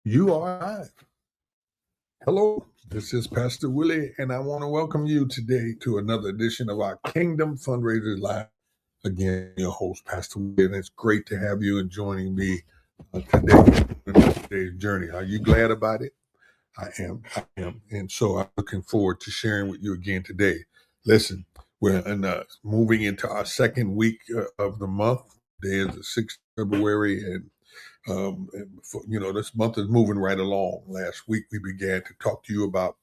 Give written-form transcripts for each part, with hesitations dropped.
You are live. Hello, this is Pastor Willie, and I want to welcome you today to another edition of our Kingdom Fundraisers Live. Again, your host, Pastor Willie, and it's great to have you and joining me today on today's journey. Are you glad about it? I am. I am. And so I'm looking forward to sharing with you again today. Listen, moving into our second week of the month. Today is the 6th of February, and this month is moving right along. Last week, we began to talk to you about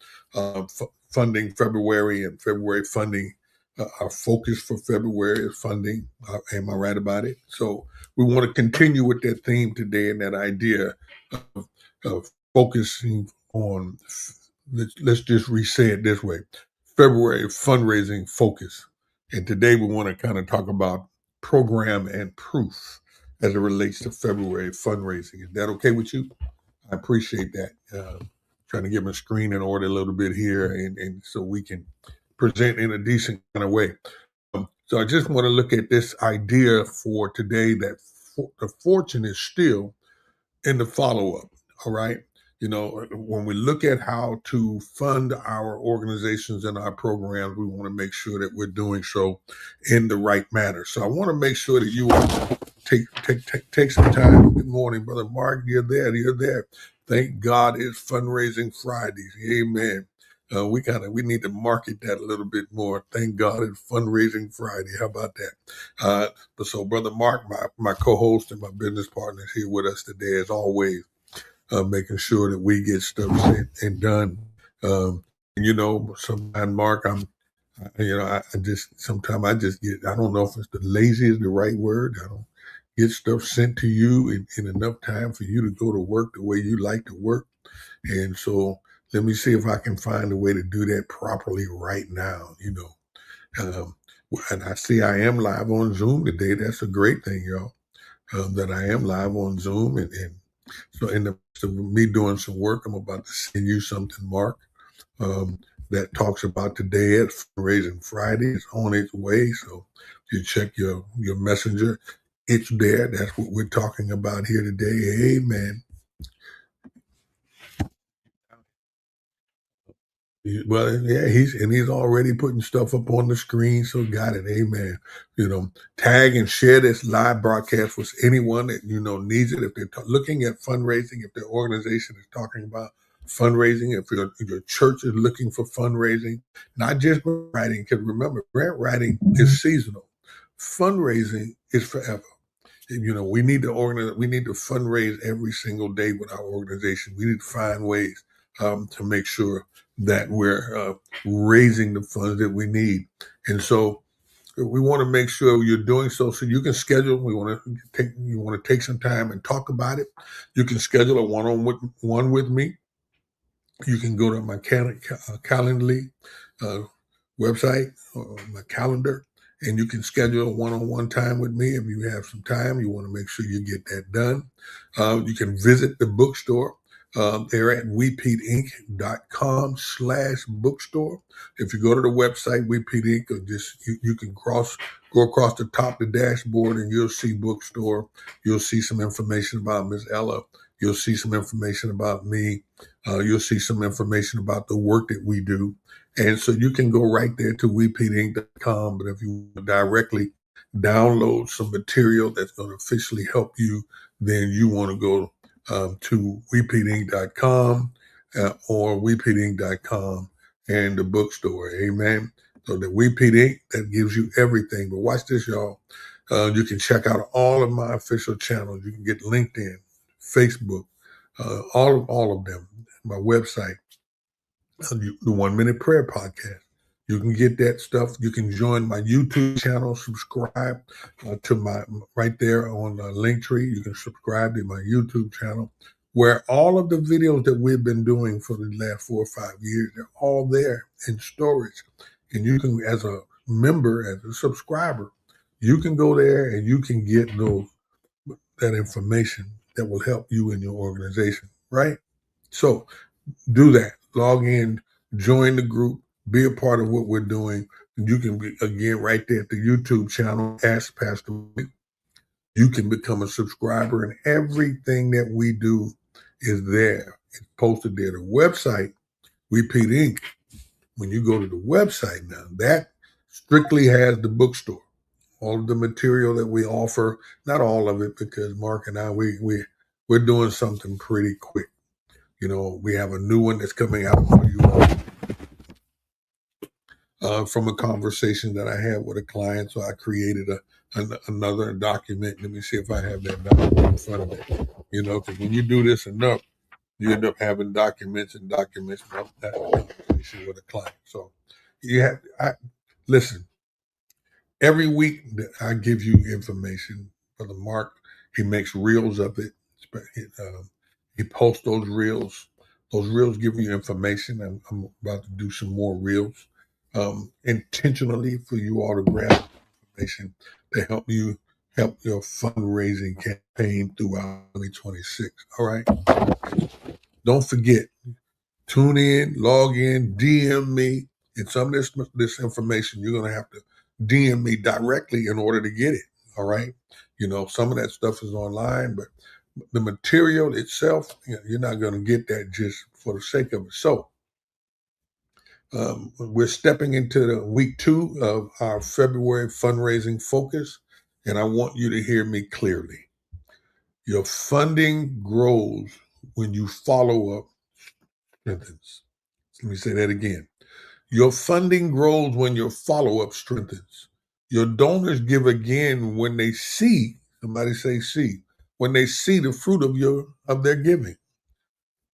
funding February and February funding. Our focus for February is funding. Am I right about it? So we want to continue with that theme today and that idea of focusing on, let's just re-say it this way, February fundraising focus. And today we want to kind of talk about program and proof as it relates to February fundraising. Is that okay with you? I appreciate that. Trying to get my screen in order a little bit here and so we can present in a decent kind of way. So I just want to look at this idea for today that the fortune is still in the follow-up. All right. When we look at how to fund our organizations and our programs, we want to make sure that we're doing so in the right manner. So I want to make sure that you all take some time. Good morning, Brother Mark. You're there. You're there. Thank God it's fundraising Fridays. Amen. We need to market that a little bit more. Thank God it's fundraising Friday. How about that? So Brother Mark, my co-host and my business partner, is here with us today, as always, making sure that we get stuff sent and done. Sometimes Mark, sometimes I just get, I don't know if it's the lazy is the right word. I don't get stuff sent to you in enough time for you to go to work the way you like to work. And so let me see if I can find a way to do that properly right now, Um, and I see I am live on Zoom today. That's a great thing, y'all, that I am live on Zoom. And so in the midst of me doing some work, I'm about to send you something, Mark, um, that talks about today at Fundraising Friday. It's on its way. So if you check your messenger, it's there. That's what we're talking about here today. Amen. Well, yeah, he's already putting stuff up on the screen, so got it. Amen. Tag and share this live broadcast with anyone that needs it. If they're looking at fundraising, if their organization is talking about fundraising, if your church is looking for fundraising, not just grant writing, because remember, grant writing is seasonal. Fundraising is forever. We need to organize. We need to fundraise every single day with our organization. We need to find ways to make sure that we're raising the funds that we need. And so we want to make sure you're doing so you can schedule. You want to take some time and talk about it. You can schedule a one-on-one with me. You can go to my Calendly website or my calendar, and you can schedule a one-on-one time with me. If you have some time, you want to make sure you get that done. You can visit the bookstore. They're at wepeatinc.com/bookstore. If you go to the website, Wepeat Inc., or you can go across the top of the dashboard and you'll see bookstore. You'll see some information about Miss Ella. You'll see some information about me. You'll see some information about the work that we do. And so you can go right there to wepeatinc.com. But if you want to directly download some material that's going to officially help you, then you want to go to wepeatinc.com or wepeatinc.com and the bookstore. Amen. So the Wepeat Inc., that gives you everything. But watch this, y'all. You can check out all of my official channels. You can get LinkedIn, Facebook, all of them. My website, the 1 Minute Prayer Podcast. You can get that stuff. You can join my YouTube channel, subscribe to my right there on Linktree. You can subscribe to my YouTube channel where all of the videos that we've been doing for the last 4 or 5 years, they're all there in storage. And you can, as a member, as a subscriber, you can go there and you can get that information that will help you in your organization, right? So do that. Log in, join the group, be a part of what we're doing. You can be, again, right there at the YouTube channel, Ask Pastor Willie. You can become a subscriber, and everything that we do is there. It's posted there. The website, Repeat Inc., when you go to the website now, that strictly has the bookstore. All of the material that we offer, not all of it, because Mark and I, we're doing something pretty quick. We have a new one that's coming out for you all from a conversation that I had with a client. So I created another document. Let me see if I have that document in front of me. Because when you do this enough, you end up having documents and documents about that conversation with a client. So listen, every week I give you information for the Mark. He makes reels of it. He posts those reels. Those reels give you information. I'm about to do some more reels intentionally for you all to grab information to help your fundraising campaign throughout 2026. All right. Don't forget, tune in, log in, DM me. And some of this information you're going to have to DM me directly in order to get it. All right. Some of that stuff is online, but the material itself, you're not going to get that just for the sake of it. So we're stepping into the week 2 of our February fundraising focus, and I want you to hear me clearly. Your funding grows when you follow up strengthens. Let me say that again. Your funding grows when your follow-up strengthens. Your donors give again when they see, somebody say see, when they see the fruit of their giving.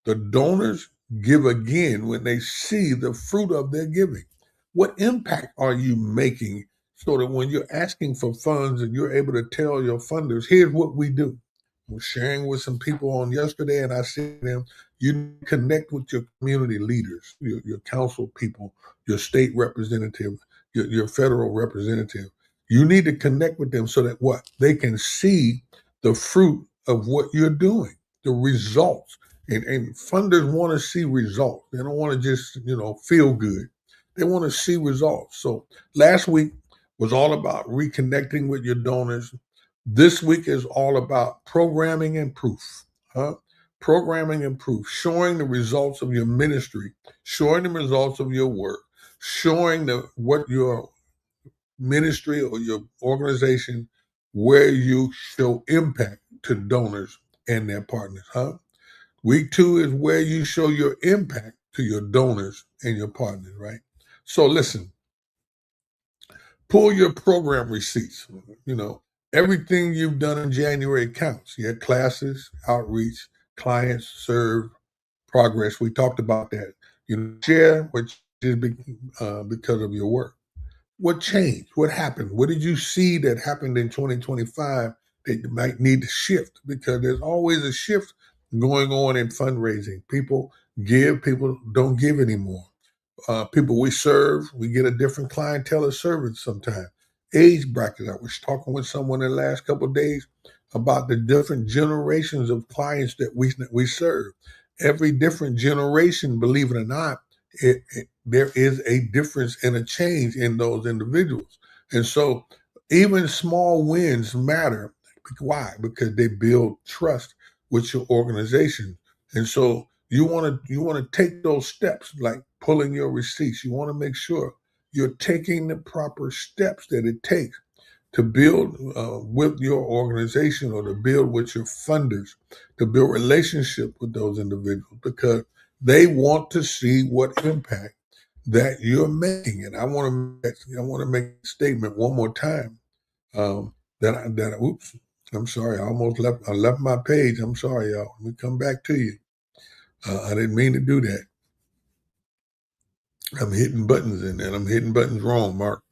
The donors give again when they see the fruit of their giving. What impact are you making so that when you're asking for funds and you're able to tell your funders, here's what we do. I was sharing with some people on yesterday, and I said to them, you connect with your community leaders, your council people, your state representative, your federal representative. You need to connect with them so that what? They can see the fruit of what you're doing, the results. And funders want to see results. They don't want to just, feel good. They want to see results. So last week was all about reconnecting with your donors. This week is all about programming and proof. Programming and proof, showing the results of your ministry, showing the results of your work, showing what your ministry or your organization, where you show impact to donors and their partners. Week 2 is where you show your impact to your donors and your partners, right? So listen, pull your program receipts. Everything you've done in January counts. You had classes, outreach, clients served, progress. We talked about that. Share which is because of your work. What changed? What happened? What did you see that happened in 2025 that you might need to shift? Because there's always a shift going on in fundraising. People give, people don't give anymore. People we serve, we get a different clientele of servants sometimes. Age brackets. I was talking with someone in the last couple of days about the different generations of clients that we serve. Every different generation, believe it or not, there is a difference and a change in those individuals. And so even small wins matter. Why? Because they build trust with your organization. And so you want to take those steps like pulling your receipts. You want to make sure you're taking the proper steps that it takes to build with your organization or to build with your funders, to build relationship with those individuals because they want to see what impact that you're making. And I want to make a statement one more time. Oops, I'm sorry, I left my page. I'm sorry, y'all. Let me come back to you. I didn't mean to do that. I'm hitting buttons in there. I'm hitting buttons wrong, Mark.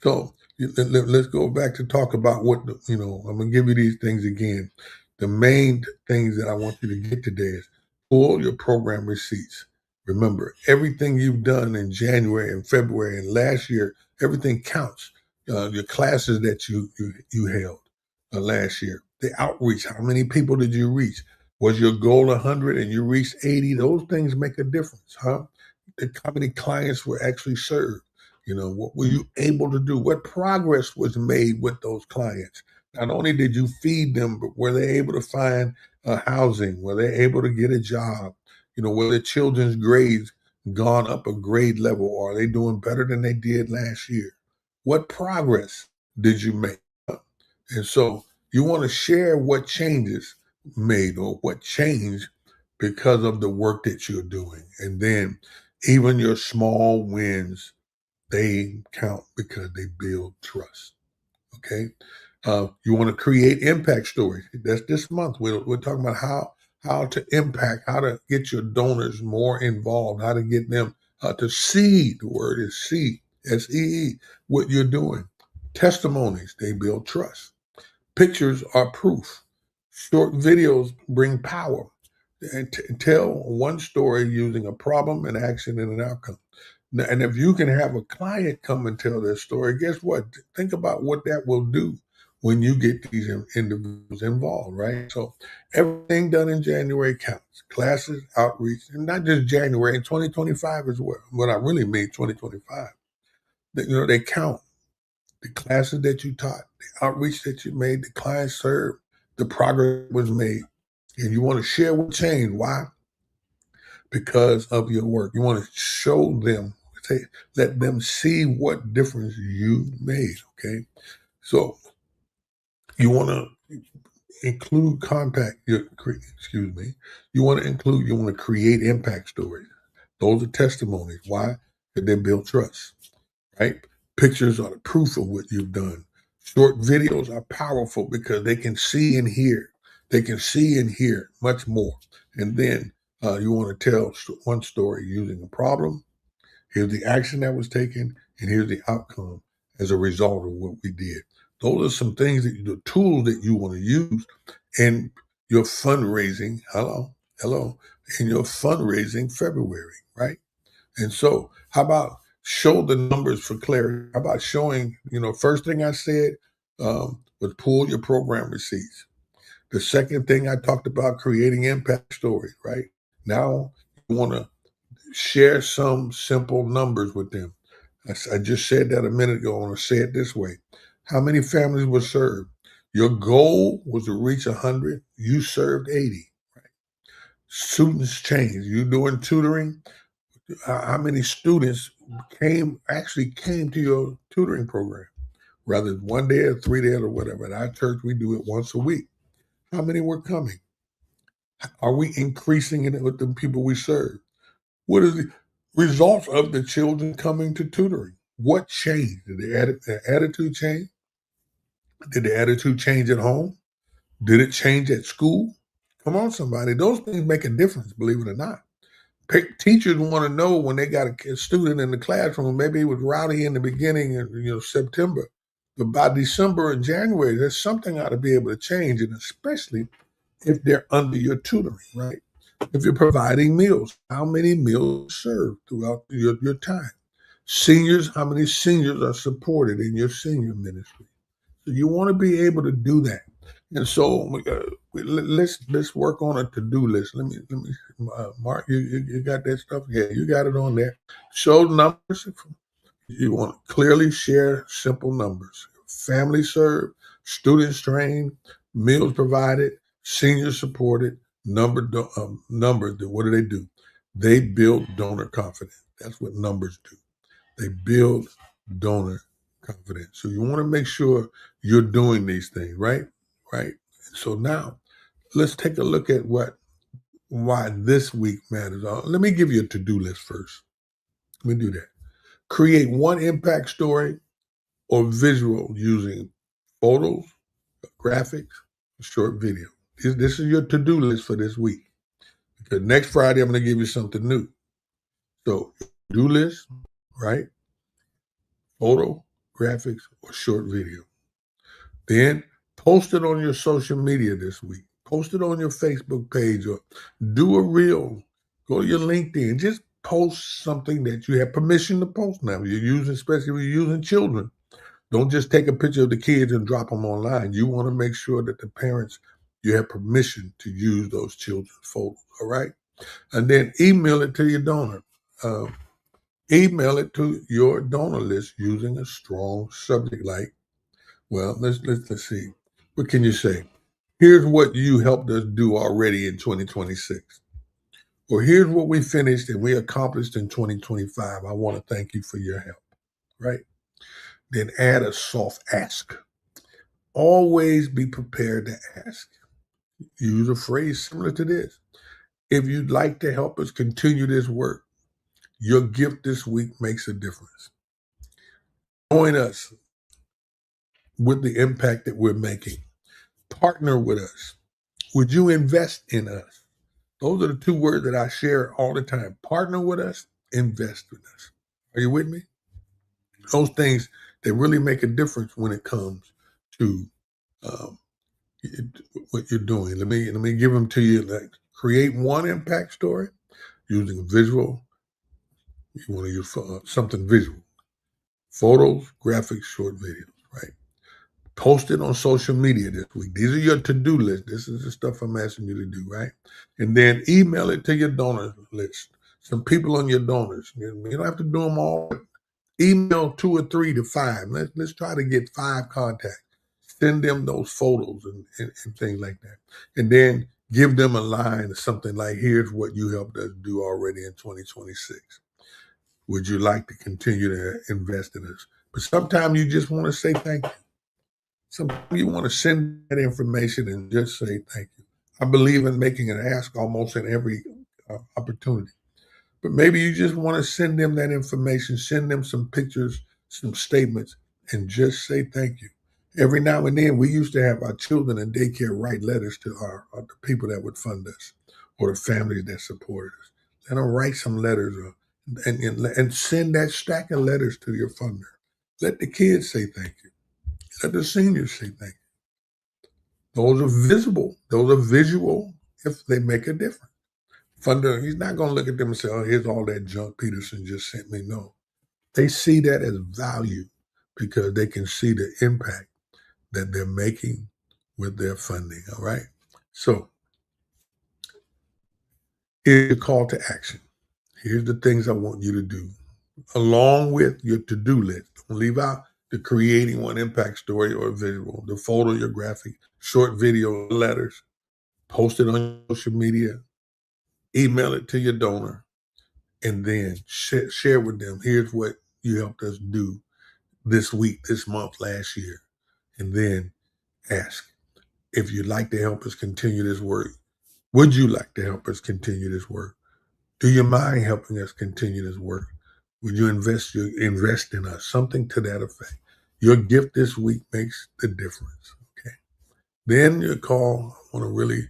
So let's go back to talk about I'm going to give you these things again. The main things that I want you to get today is pull your program receipts. Remember, everything you've done in January and February and last year, everything counts. Your classes that you held last year, the outreach, how many people did you reach? Was your goal 100 and you reached 80? Those things make a difference, huh? How many clients were actually served? What were you able to do? What progress was made with those clients? Not only did you feed them, but were they able to find housing, where they're able to get a job, where their children's grades gone up a grade level, or are they doing better than they did last year? What progress did you make? And so you want to share what changes made or what changed because of the work that you're doing. And then even your small wins, they count because they build trust. Okay. You want to create impact stories. That's this month. We're talking about how to impact, how to get your donors more involved, how to get them to see. The word is see, SEE, what you're doing. Testimonies, they build trust. Pictures are proof. Short videos bring power. And tell one story using a problem, an action, and an outcome. And if you can have a client come and tell their story, guess what? Think about what that will do when you get these individuals involved, right? So everything done in January counts. Classes, outreach, and not just January, in 2025 as well. What I really mean, 2025. They count. The classes that you taught, the outreach that you made, the clients served, the progress was made. And you want to share what changed. Why? Because of your work. You want to show them, let them see what difference you made. Okay. So you want to include you want to create impact stories. Those are testimonies. Why? Because they build trust, right? Pictures are the proof of what you've done. Short videos are powerful because they can see and hear. They can see and hear much more. And then you want to tell one story using a problem. Here's the action that was taken, and here's the outcome as a result of what we did. Those are some things the tools that you want to use in your fundraising. Hello, in your fundraising February, right? And so, how about show the numbers for clarity? How about showing, first thing I said was pull your program receipts. The second thing I talked about, creating impact stories, right? Now you want to share some simple numbers with them. I just said that a minute ago. I want to say it this way. How many families were served? Your goal was to reach 100. You served 80. Students change. You doing tutoring? How many students actually came to your tutoring program? Rather than one day or 3 days or whatever. At our church, we do it once a week. How many were coming? Are we increasing it with the people we serve? What is the results of the children coming to tutoring? What changed? Did the attitude change? Did the attitude change at home? Did it change at school? Come on, somebody. Those things make a difference, believe it or not. Teachers want to know when they got a student in the classroom, maybe it was rowdy in the beginning of September, but by December and January, there's something ought to be able to change, and especially if they're under your tutoring, right? If you're providing meals, how many meals served throughout your time? Seniors, how many seniors are supported in your senior ministry? So you want to be able to do that. And so let's work on a to-do list. Let me Mark, you got that stuff? Yeah, you got it on there. Show numbers. You want to clearly share simple numbers. Family served, students trained, meals provided, seniors supported, numbers. What do they do? They build donor confidence. That's what numbers do. They build donor confidence. So you want to make sure you're doing these things, right? Right. So now let's take a look at why this week matters. Let me give you a to-do list first. Let me do that. Create one impact story or visual using photos, graphics, short video. This is your to-do list for this week. Because next Friday, I'm going to give you something new. So, to-do list, right? Photo, graphics, or short video. Then post it on your social media this week. Post it on your Facebook page or do a reel. Go to your LinkedIn. Just post something that you have permission to post now. Especially if you're using children. Don't just take a picture of the kids and drop them online. You want to make sure that the parents, you have permission to use those children's photos, all right? And then email it to your donor. Email it to your donor list using a strong subject like, well, let's see. What can you say? Here's what you helped us do already in 2026. Or here's what we finished and we accomplished in 2025. I want to thank you for your help, right? Then add a soft ask. Always be prepared to ask. Use a phrase similar to this. If you'd like to help us continue this work, your gift this week makes a difference. Join us with the impact that we're making. Partner with us. Would you invest in us? Those are the two words that I share all the time. Partner with us, invest with us. Are you with me? Those things that really make a difference when it comes to um, what you're doing. Let me give them to you. Like, create one impact story using visual. You want to use something visual, photos, graphics, short videos, right? Post it on social media this week. These are your to-do list. This is the stuff I'm asking you to do, right? And then email it to your donor list. Some people on your donors. You don't have to do them all. Email 2 or 3 to 5. Let's try to get 5 contacts. Send them those photos and things like that. And then give them a line or something like, here's what you helped us do already in 2026. Would you like to continue to invest in us? But sometimes you just want to say thank you. Sometimes you want to send that information and just say thank you. I believe in making an ask almost in every opportunity. But maybe you just want to send them that information, send them some pictures, some statements, and just say thank you. Every now and then, we used to have our children in daycare write letters to the people that would fund us or the families that supported us. Let them write some letters and send that stack of letters to your funder. Let the kids say thank you. Let the seniors say thank you. Those are visible. Those are visual if they make a difference. Funder, he's not going to look at them and say, oh, here's all that junk Peterson just sent me. No. They see that as value because they can see the impact that they're making with their funding. All right. So here's your call to action. Here's the things I want you to do, along with your to-do list. Don't leave out the creating one impact story or visual, the photo, your graphic, short video, letters, post it on social media, email it to your donor, and then share with them, here's what you helped us do this week, this month, last year. And then ask if you'd like to help us continue this work. Would you like to help us continue this work? Do you mind helping us continue this work? Would you invest in us? Something to that effect. Your gift this week makes the difference. Okay. Then your call, I want to really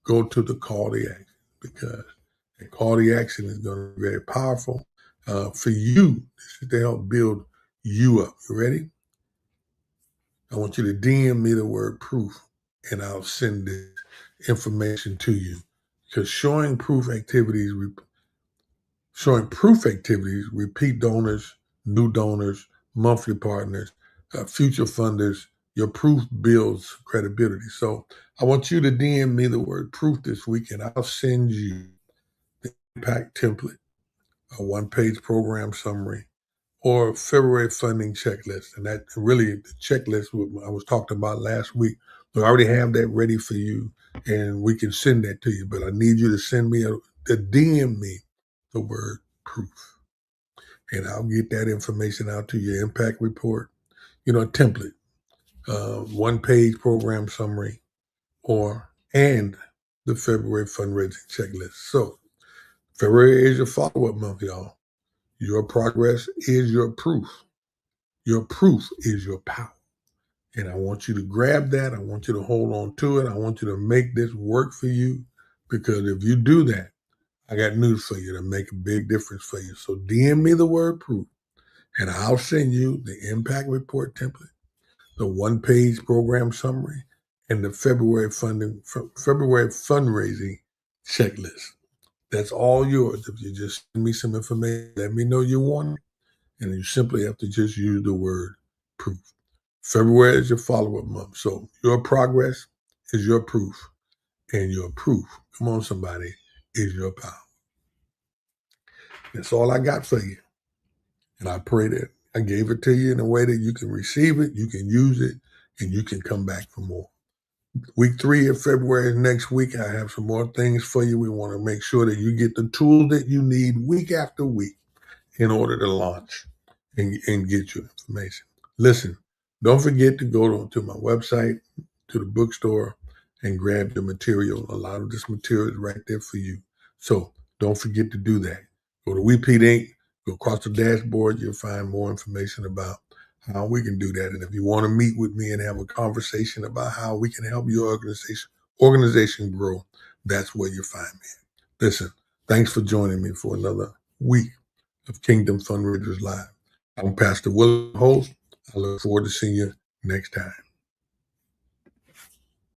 go to the call to action, because the call to action is going to be very powerful for you. This is to help build you up. You ready? I want you to DM me the word proof, and I'll send this information to you. Because showing proof activities, repeat donors, new donors, monthly partners, future funders, your proof builds credibility. So I want you to DM me the word proof this week, and I'll send you the impact template, a one-page program summary, or February funding checklist. And that really, the checklist I was talking about last week, so I already have that ready for you, and we can send that to you. But I need you to send me to DM me the word proof, and I'll get that information out to your impact report, a template, one-page program summary, and the February fundraising checklist. So February is your follow-up month, y'all. Your progress is your proof. Your proof is your power. And I want you to grab that. I want you to hold on to it. I want you to make this work for you, because if you do that, I got news for you to make a big difference for you. So DM me the word proof, and I'll send you the impact report template, the one-page program summary, and the February fundraising checklist. That's all yours. If you just send me some information, let me know you want it, and you simply have to just use the word proof. February is your follow-up month. So your progress is your proof, and your proof, come on somebody, is your power. That's all I got for you. And I pray that I gave it to you in a way that you can receive it, you can use it, and you can come back for more. Week 3 of February is next week. I have some more things for you. We want to make sure that you get the tools that you need week after week in order to launch and get your information. Listen, don't forget to go to my website, to the bookstore, and grab your material. A lot of this material is right there for you. So don't forget to do that. Go to WePete Inc., go across the dashboard, you'll find more information about how we can do that. And if you want to meet with me and have a conversation about how we can help your organization grow, that's where you'll find me. Listen, thanks for joining me for another week of Kingdom Fundraisers Live. I'm Pastor Willie, host. I look forward to seeing you next time.